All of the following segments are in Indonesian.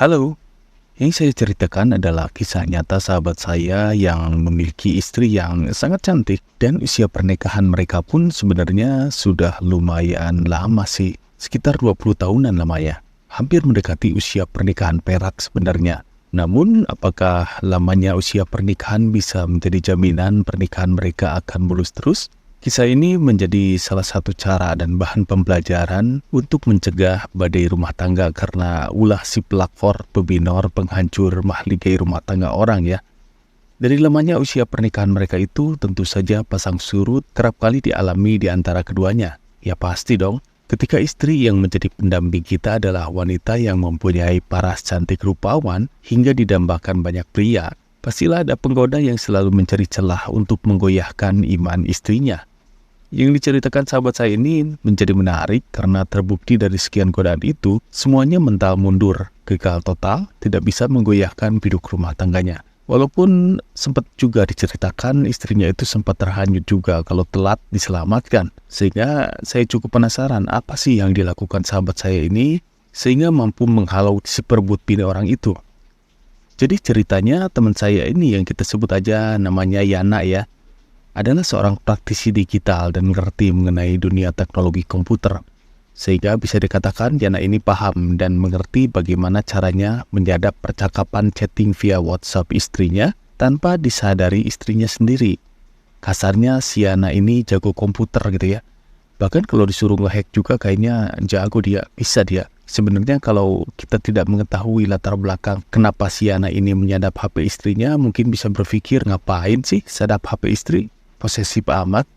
Halo, yang saya ceritakan adalah kisah nyata sahabat saya yang memiliki istri yang sangat cantik dan usia pernikahan mereka pun sebenarnya sudah lumayan lama sih, sekitar 20 tahunan lamanya. Hampir mendekati usia pernikahan perak sebenarnya. Namun, apakah lamanya usia pernikahan bisa menjadi jaminan pernikahan mereka akan mulus terus? Kisah ini menjadi salah satu cara dan bahan pembelajaran untuk mencegah badai rumah tangga karena ulah si pelakor pebinor penghancur mahligai rumah tangga orang ya. Dari lamanya usia pernikahan mereka itu tentu saja pasang surut kerap kali dialami di antara keduanya. Ya pasti dong, ketika istri yang menjadi pendamping kita adalah wanita yang mempunyai paras cantik rupawan hingga didambakan banyak pria, pastilah ada penggoda yang selalu mencari celah untuk menggoyahkan iman istrinya. Yang diceritakan sahabat saya ini menjadi menarik karena terbukti dari sekian godaan itu, semuanya mental mundur, gagal total, tidak bisa menggoyahkan biduk rumah tangganya. Walaupun sempat juga diceritakan istrinya itu sempat terhanyut juga kalau telat diselamatkan. Sehingga saya cukup penasaran apa sih yang dilakukan sahabat saya ini sehingga mampu menghalau si perebut bini orang itu. Jadi ceritanya teman saya ini yang kita sebut aja namanya Yana ya, adalah seorang praktisi digital dan mengerti mengenai dunia teknologi komputer. Sehingga bisa dikatakan Yana ini paham dan mengerti bagaimana caranya menyadap percakapan chatting via WhatsApp istrinya tanpa disadari istrinya sendiri. Kasarnya si Yana ini jago komputer gitu ya. Bahkan kalau disuruh nge-hack juga kayaknya jago dia, bisa dia. Sebenarnya kalau kita tidak mengetahui latar belakang kenapa si Yana ini menyadap HP istrinya, mungkin bisa berpikir ngapain sih sadap HP istri? Posesif amat.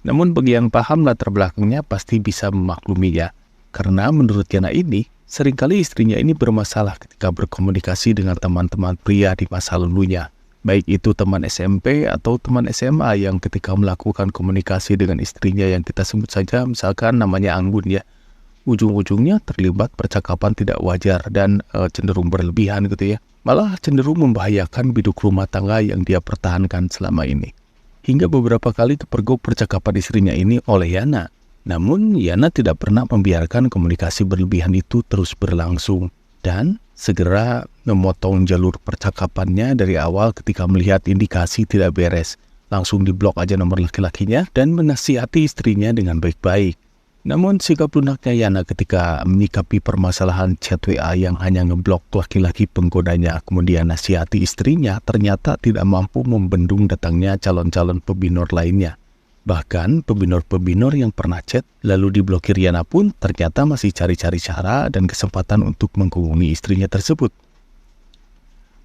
Namun bagi yang paham latar belakangnya pasti bisa memakluminya. Karena menurut Yana ini, seringkali istrinya ini bermasalah ketika berkomunikasi dengan teman-teman pria di masa lalunya. Baik itu teman SMP atau teman SMA yang ketika melakukan komunikasi dengan istrinya yang kita sebut saja misalkan namanya Anggun ya. Ujung-ujungnya terlibat percakapan tidak wajar dan cenderung berlebihan gitu ya. Malah cenderung membahayakan biduk rumah tangga yang dia pertahankan selama ini. Hingga beberapa kali kepergok percakapan istrinya ini oleh Yana. Namun Yana tidak pernah membiarkan komunikasi berlebihan itu terus berlangsung. Dan segera memotong jalur percakapannya dari awal ketika melihat indikasi tidak beres. Langsung diblok aja nomor laki-lakinya dan menasihati istrinya dengan baik-baik. Namun sikap lunaknya Yana ketika menyikapi permasalahan chat WA yang hanya ngeblok laki-laki penggodanya kemudian nasihati istrinya ternyata tidak mampu membendung datangnya calon-calon pebinor lainnya. Bahkan pebinor-pebinor yang pernah chat lalu diblokir Yana pun ternyata masih cari-cari cara dan kesempatan untuk menghubungi istrinya tersebut.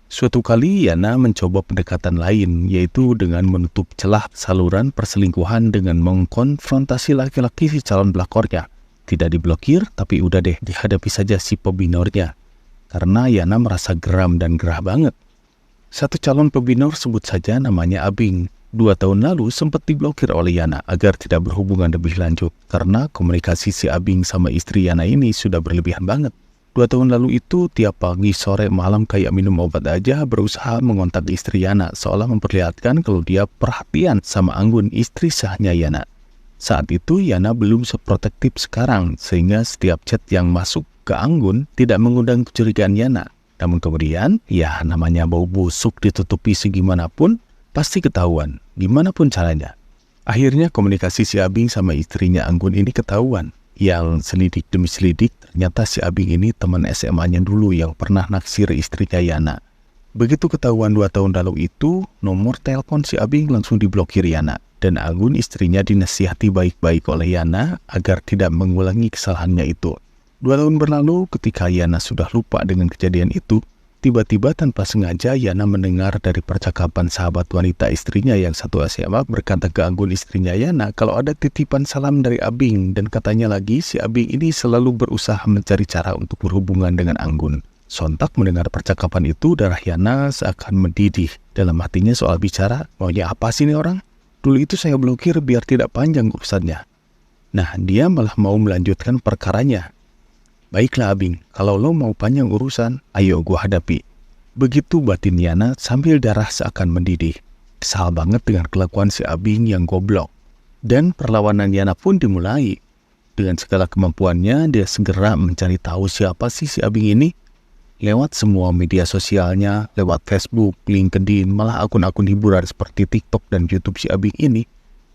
Suatu kali Yana mencoba pendekatan lain, yaitu dengan menutup celah saluran perselingkuhan dengan mengkonfrontasi laki-laki si calon pelakornya. Tidak diblokir, tapi udah deh dihadapi saja si pebinornya. Karena Yana merasa geram dan gerah banget. Satu calon pebinor sebut saja namanya Abing. 2 tahun lalu sempat diblokir oleh Yana agar tidak berhubungan lebih lanjut. Karena komunikasi si Abing sama istri Yana ini sudah berlebihan banget. 2 tahun lalu itu tiap pagi, sore, malam kayak minum obat aja berusaha mengontak istri Yana seolah memperlihatkan kalau dia perhatian sama Anggun, istri sahnya Yana. Saat itu Yana belum seprotektif sekarang sehingga setiap chat yang masuk ke Anggun tidak mengundang kecurigaan Yana. Namun kemudian ya namanya bau busuk ditutupi segimanapun pasti ketahuan, gimana pun caranya. Akhirnya komunikasi si Abing sama istrinya Anggun ini ketahuan. Yang selidik demi selidik, ternyata si Abing ini teman SMA-nya dulu yang pernah naksir istrinya Yana. Begitu ketahuan 2 tahun lalu itu, nomor telepon si Abing langsung diblokir Yana. Dan Anggun istrinya dinasihati baik-baik oleh Yana agar tidak mengulangi kesalahannya itu. 2 tahun berlalu ketika Yana sudah lupa dengan kejadian itu, tiba-tiba tanpa sengaja Yana mendengar dari percakapan sahabat wanita istrinya yang satu SMA berkata ke Anggun istrinya Yana kalau ada titipan salam dari Abing dan katanya lagi si Abing ini selalu berusaha mencari cara untuk berhubungan dengan Anggun. Sontak mendengar percakapan itu darah Yana seakan mendidih dalam hatinya soal bicara maunya apa sih ini orang? Dulu itu saya blokir biar tidak panjang urusannya. Nah dia malah mau melanjutkan perkaranya. Baiklah Abing, kalau lo mau panjang urusan, ayo gua hadapi. Begitu batin Yana sambil darah seakan mendidih. Kesal banget dengan kelakuan si Abing yang goblok. Dan perlawanan Yana pun dimulai. Dengan segala kemampuannya, dia segera mencari tahu siapa sih si Abing ini. Lewat semua media sosialnya, lewat Facebook, LinkedIn, malah akun-akun hiburan seperti TikTok dan YouTube si Abing ini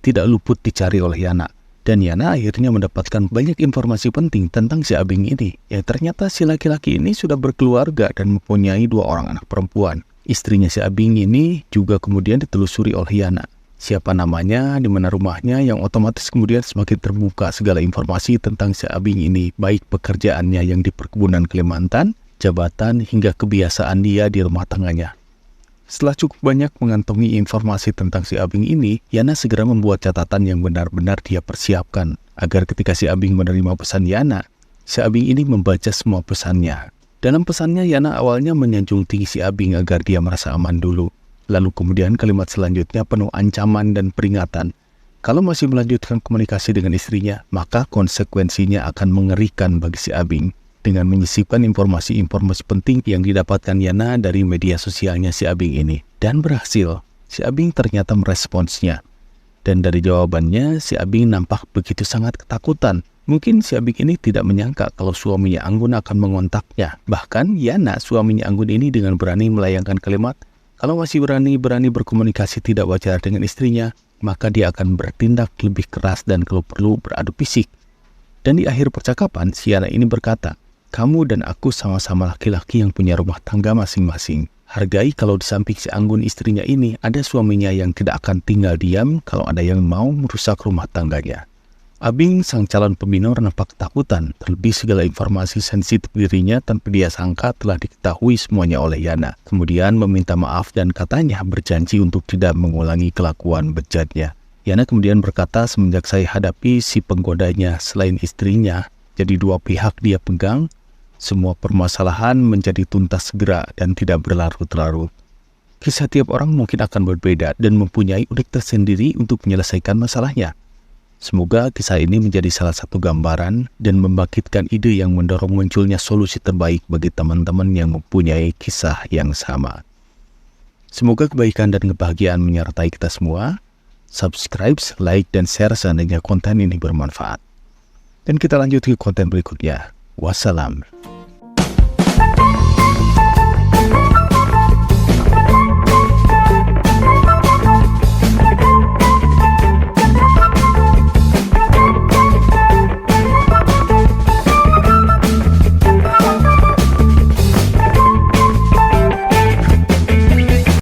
tidak luput dicari oleh Yana. Dan Yana akhirnya mendapatkan banyak informasi penting tentang si Abing ini. Yang ternyata si laki-laki ini sudah berkeluarga dan mempunyai 2 orang anak perempuan. Istrinya si Abing ini juga kemudian ditelusuri oleh Yana. Siapa namanya, di mana rumahnya, yang otomatis kemudian semakin terbuka segala informasi tentang si Abing ini. Baik pekerjaannya yang di perkebunan Kalimantan, jabatan, hingga kebiasaan dia di rumah tangganya. Setelah cukup banyak mengantongi informasi tentang si Abing ini, Yana segera membuat catatan yang benar-benar dia persiapkan, agar ketika si Abing menerima pesan Yana, si Abing ini membaca semua pesannya. Dalam pesannya, Yana awalnya menyanjung tinggi si Abing agar dia merasa aman dulu. Lalu kemudian kalimat selanjutnya penuh ancaman dan peringatan. Kalau masih melanjutkan komunikasi dengan istrinya, maka konsekuensinya akan mengerikan bagi si Abing. Dengan menyisipkan informasi-informasi penting yang didapatkan Yana dari media sosialnya si Abing ini. Dan berhasil, si Abing ternyata meresponsnya. Dan dari jawabannya, si Abing nampak begitu sangat ketakutan. Mungkin si Abing ini tidak menyangka kalau suaminya Anggun akan mengontaknya. Bahkan Yana, suaminya Anggun ini dengan berani melayangkan kalimat, kalau masih berani berkomunikasi tidak wajar dengan istrinya, maka dia akan bertindak lebih keras dan kalau perlu beradu fisik. Dan di akhir percakapan, si Yana ini berkata, kamu dan aku sama-sama laki-laki yang punya rumah tangga masing-masing. Hargai kalau di samping si Anggun istrinya ini ada suaminya yang tidak akan tinggal diam kalau ada yang mau merusak rumah tangganya. Abing, sang calon peminor, nampak ketakutan, terlebih segala informasi sensitif dirinya tanpa dia sangka telah diketahui semuanya oleh Yana. Kemudian meminta maaf dan katanya berjanji untuk tidak mengulangi kelakuan bejatnya. Yana kemudian berkata, semenjak saya hadapi si penggodanya selain istrinya, jadi 2 pihak dia pegang, semua permasalahan menjadi tuntas segera dan tidak berlarut-larut. Kisah tiap orang mungkin akan berbeda dan mempunyai unik tersendiri untuk menyelesaikan masalahnya. Semoga kisah ini menjadi salah satu gambaran dan membangkitkan ide yang mendorong munculnya solusi terbaik bagi teman-teman yang mempunyai kisah yang sama. Semoga kebaikan dan kebahagiaan menyertai kita semua. Subscribe, like, dan share seandainya konten ini bermanfaat. Dan kita lanjut ke konten berikutnya. Wassalam.